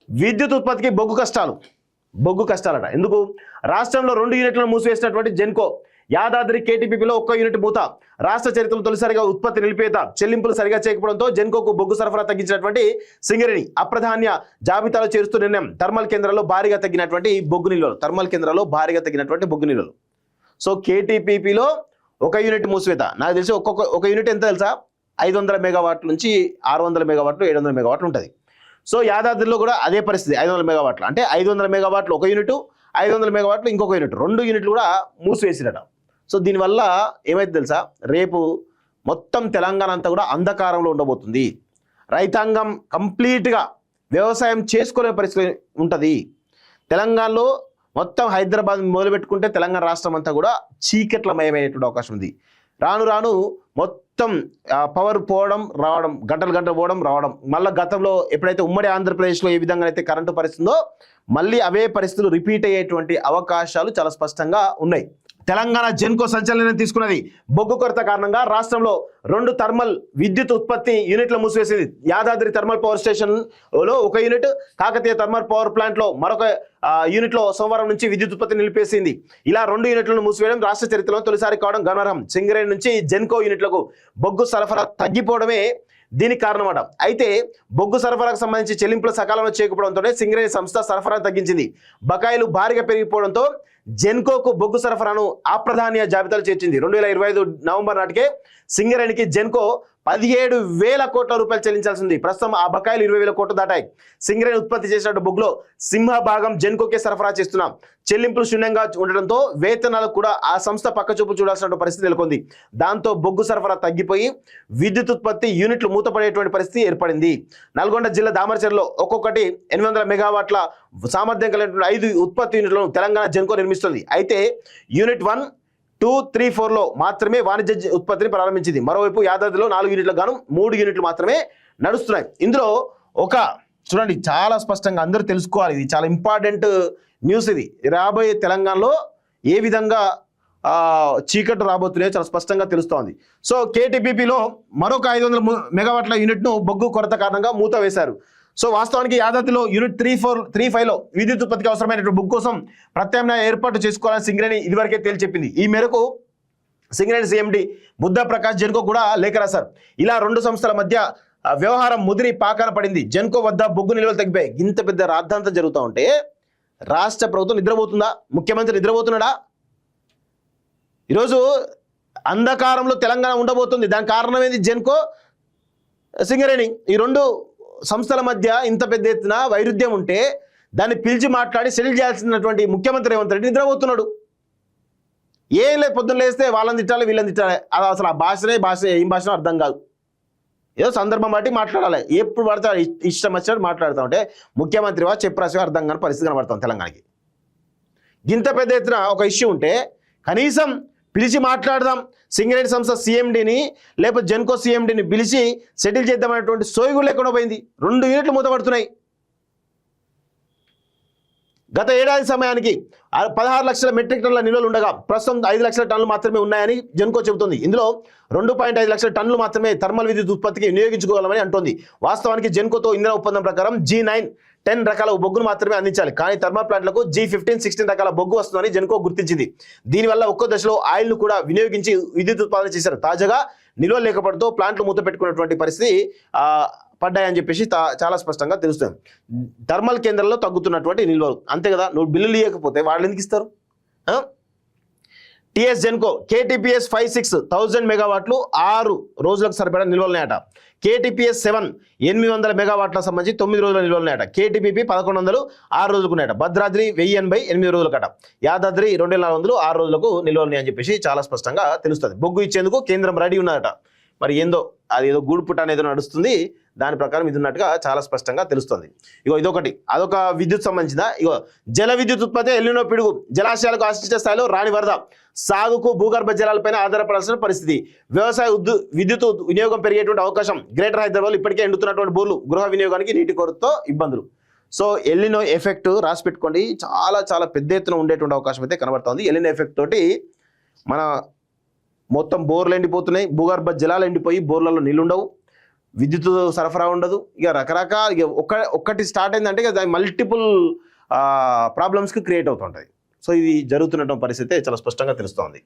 విద్యుత్ ఉత్పత్తికి బొగ్గు కష్టాలట. ఎందుకు? రాష్ట్రంలో 2 యూనిట్లను మూసివేసినటువంటి జెన్కో యాదాద్రి కేటీపీపీలో 1 యూనిట్ మూత. రాష్ట్ర చరిత్రలో తొలిసారిగా ఉత్పత్తి నిలిపేత. చెల్లింపులు సరిగా చేయకపోవడంతో జెన్కోకు బొగ్గు సరఫరా తగ్గించినటువంటి సింగరేణి అప్రధాన్య జాబితాలో చేరుస్తూ నిర్ణయం. థర్మల్ కేంద్రాల్లో భారీగా తగ్గినటువంటి బొగ్గు నిల్వలు. సో కేటీపీపీలో 1 యూనిట్ మూసివేత. నాకు తెలిసి ఒక యూనిట్ ఎంత తెలుసా? 500 మెగావాట్ల నుంచి 600 మెగావాట్లు 700 మెగావాట్లు ఉంటుంది. సో యాదాద్రిలో కూడా అదే పరిస్థితి. 500 మెగావాట్లు అంటే 500 మెగావాట్లు 1 యూనిట్, 500 మెగావాట్లు ఇంకొక యూనిట్, 2 యూనిట్లు కూడా మూసివేసిరట. సో దీనివల్ల ఏమైతే తెలుసా? రేపు మొత్తం తెలంగాణ అంతా కూడా అంధకారంలో ఉండబోతుంది. రైతాంగం కంప్లీట్గా వ్యవసాయం చేసుకునే పరిస్థితి ఉంటుంది. తెలంగాణలో మొత్తం హైదరాబాద్ మొదలుపెట్టుకుంటే తెలంగాణ రాష్ట్రం అంతా కూడా చీకట్లమయమయ్యేటువంటి అవకాశం ఉంది. రాను మొత్తం పవర్ పోవడం రావడం, గంటలు పోవడం రావడం. మళ్ళీ గతంలో ఎప్పుడైతే ఉమ్మడి ఆంధ్రప్రదేశ్లో ఏ విధంగా అయితే కరెంటు పరిస్థితుందో మళ్ళీ అవే పరిస్థితులు రిపీట్ అయ్యేటువంటి అవకాశాలు చాలా స్పష్టంగా ఉన్నాయి. తెలంగాణ జెన్కో సంచలనం తీసుకున్నది. బొగ్గు కొరత కారణంగా రాష్ట్రంలో 2 థర్మల్ విద్యుత్ ఉత్పత్తి యూనిట్లు మూసివేసింది. యాదాద్రి థర్మల్ పవర్ స్టేషన్లో 1 యూనిట్, కాకతీయ థర్మల్ పవర్ ప్లాంట్లో మరొక యూనిట్లో సోమవారం నుంచి విద్యుత్ ఉత్పత్తి నిలిపేసింది. ఇలా 2 యూనిట్లను మూసివేయడం రాష్ట్ర చరిత్రలో తొలిసారి కావడం గమనార్హం. సింగరేణి నుంచి జెన్కో యూనిట్లకు బొగ్గు సరఫరా తగ్గిపోవడమే దీనికి కారణమట. అయితే బొగ్గు సరఫరాకు సంబంధించి చెల్లింపులు సకాలంలో చేయకపోవడంతోనే సింగరేణి సంస్థ సరఫరా తగ్గించింది. బకాయిలు భారీగా పెరిగిపోవడంతో జెన్కోకు బొగ్గు సరఫరాను అప్రధాన్య జాబితాలో చేర్చింది. 2025 నవంబర్ నాటికే సింగరేణికి జెన్కో 17,000 కోట్ల రూపాయలు చెల్లించాల్సింది. ప్రస్తుతం ఆ బకాయిలు 20,000 కోట్లు దాటాయి. సింగరేణి ఉత్పత్తి చేసిన బొగ్గులో సింహభాగం జెన్కోకే సరఫరా చేస్తున్నాం. చెల్లింపులు శూన్యంగా ఉండడంతో వేతనాలకు కూడా ఆ సంస్థ పక్కచూపు చూడాల్సిన పరిస్థితి నెలకొంది. దాంతో బొగ్గు సరఫరా తగ్గిపోయి విద్యుత్ ఉత్పత్తి యూనిట్లు మూతపడేటువంటి పరిస్థితి ఏర్పడింది. నల్గొండ జిల్లా దామరచెరులో ఒక్కొక్కటి 800 మెగావాట్ల సామర్థ్యం కలిగినటువంటి 5 ఉత్పత్తి యూనిట్లను తెలంగాణ జెన్కో నిర్మిస్తుంది. అయితే యూనిట్ 1, 2, 3, 4లో మాత్రమే వాణిజ్య ఉత్పత్తిని ప్రారంభించింది. మరోవైపు యాదాద్రిలో 4 యూనిట్లకు గాను 3 యూనిట్లు మాత్రమే నడుస్తున్నాయి. ఇందులో చూడండి, చాలా స్పష్టంగా అందరూ తెలుసుకోవాలి. ఇది చాలా ఇంపార్టెంట్ న్యూస్. ఇది రాబోయే తెలంగాణలో ఏ విధంగా చీకట్లు రాబోతున్నాయో చాలా స్పష్టంగా తెలుస్తోంది. సో కేటీపీపీలో మరొక 500 మెగావాట్ల యూనిట్ను బొగ్గు కొరత కారణంగా మూత వేశారు. సో వాస్తవానికి యాదాద్రిలో యూనిట్ 3, 5లో విద్యుత్ ఉత్పత్తికి అవసరమైనటువంటి బొగ్గు కోసం ప్రత్యామ్నాయ ఏర్పాటు చేసుకోవాలని సింగరేణి ఇదివరకే తేల్చెప్పింది. ఈ మేరకు సింగరేణి సీఎండి బుద్ధ ప్రకాష్ జెన్కో కూడా లేఖ రాశారు. ఇలా 2 సంస్థల మధ్య వ్యవహారం ముదిరి పాకాన పడింది. జెన్కో వద్ద బొగ్గు నిల్వలు తగ్గిపోయాయి. ఇంత పెద్ద రాద్ధాంతం జరుగుతూ ఉంటే రాష్ట్ర ప్రభుత్వం నిద్రపోతుందా? ముఖ్యమంత్రి నిద్రపోతున్నాడా? ఈరోజు అంధకారంలో తెలంగాణ ఉండబోతుంది. దానికి కారణం ఏంది? జెన్కో, సింగరేణి. ఈ 2 సంస్థల మధ్య ఇంత పెద్ద ఎత్తున వైరుధ్యం ఉంటే దాన్ని పిలిచి మాట్లాడి సెటిల్ చేయాల్సినటువంటి ముఖ్యమంత్రి రేవంత్ రెడ్డి నిద్రపోతున్నాడు. ఏం లేదు, పొద్దున్న లేస్తే వాళ్ళని తిట్టాలి వీళ్ళని తిట్టాలి. అది అసలు ఆ భాష ఏం భాషనో అర్థం కాదు. ఏదో సందర్భం బట్టి మాట్లాడాలి. ఎప్పుడు పడితే ఇష్టం వచ్చినట్టు మాట్లాడుతూ ఉంటే ముఖ్యమంత్రివా చెప్పరాసివా అర్థం కాని పరిస్థితి కనబడతాం తెలంగాణకి. ఇంత పెద్ద ఎత్తున ఒక ఇష్యూ ఉంటే కనీసం పిలిచి మాట్లాడదాం, సింగరేణి సంస్థ సీఎండీని లేకపోతే జెన్కో సీఎండీని పిలిచి సెటిల్ చేద్దామనేటువంటి సోయి కూడా లేకుండా పోయింది. 2 యూనిట్లు మూతపడుతున్నాయి. గత ఏడాది సమయానికి 16 లక్షల మెట్రిక్ టన్నుల నిల్వలు ఉండగా ప్రస్తుతం 5 లక్షల టన్నులు మాత్రమే ఉన్నాయని జెన్కో చెబుతోంది. ఇందులో 2.5 లక్షల టన్నులు మాత్రమే థర్మల్ విద్యుత్ ఉత్పత్తికి వినియోగించుకోవాలని అంటోంది. వాస్తవానికి జెన్కోతో ఇంధన ఒప్పందం ప్రకారం G9, 10 రకాల బొగ్గును మాత్రమే అందించాలి. కానీ థర్మల్ ప్లాంట్లకు G15, 16 రకాల బొగ్గు వస్తుందని జెన్కో గుర్తించింది. దీనివల్ల ఒక్కో దశలో ఆయిల్ను కూడా వినియోగించి విద్యుత్ ఉత్పాదన చేశారు. తాజాగా నిల్వలు లేకపోవడంతో ప్లాంట్లు మూత పెట్టుకున్నటువంటి పరిస్థితి పడ్డాయని చెప్పేసి చాలా స్పష్టంగా తెలుస్తుంది. థర్మల్ కేంద్రాల్లో తగ్గుతున్నటువంటి నిల్వలు అంతే కదా. నువ్వు బిల్లులు ఇవ్వకపోతే వాళ్ళు ఎందుకు ఇస్తారు? టిఎస్ జెన్కో KTPS 5,6,000 మెగావాట్లు 6 రోజులకు సరిపడా నిల్వలున్నాయట. KTPS 7 800 మెగావాట్లకు సంబంధించి 9 రోజుల నిల్వలున్నాయట. KTPP 1100 6 రోజులకున్నాయట. భద్రాద్రి 1080 8 రోజులకట. యాదాద్రి 2400 6 రోజులకు నిల్వలున్నాయని చెప్పేసి చాలా స్పష్టంగా తెలుస్తుంది. బొగ్గు ఇచ్చేందుకు కేంద్రం రెడీ ఉన్నదట. మరి ఏందో అది ఏదో గూడుపుట అనేది నడుస్తుంది. దాని ప్రకారం ఇది ఉన్నట్టుగా చాలా స్పష్టంగా తెలుస్తుంది. ఇదొకటి, అదొక విద్యుత్ సంబంధించిందా? జల విద్యుత్ ఉత్పత్తి ఎల్లినో పిడుగు. జలాశయాలకు ఆశించే స్థాయిలో రాని వరద. సాగుకు భూగర్భ జలాలపైన ఆధారపడాల్సిన పరిస్థితి. వ్యవసాయ విద్యుత్ వినియోగం పెరిగేటువంటి అవకాశం. గ్రేటర్ హైదరాబాద్ ఇప్పటికే ఎండుతున్నటువంటి బోర్లు. గృహ వినియోగానికి నీటి కొరతతో ఇబ్బందులు. సో ఎల్లినో ఎఫెక్ట్ రాసి పెట్టుకోండి. చాలా చాలా పెద్ద ఎత్తున ఉండేటువంటి అవకాశం అయితే కనబడుతుంది. ఎల్లినో ఎఫెక్ట్ తోటి మన మొత్తం బోర్లు ఎండిపోతున్నాయి. భూగర్భ జలాలు ఎండిపోయి బోర్లలో నీళ్ళుండవు. విద్యుత్ సరఫరా ఉండదు, ఇక రకరకాల ఇక ఒక్కటి స్టార్ట్ అయిందంటే ఇక దాని మల్టిపుల్ ప్రాబ్లమ్స్కి క్రియేట్ అవుతుంటుంది. సో ఇది జరుగుతున్న పరిస్థితి చాలా స్పష్టంగా తెలుస్తోంది.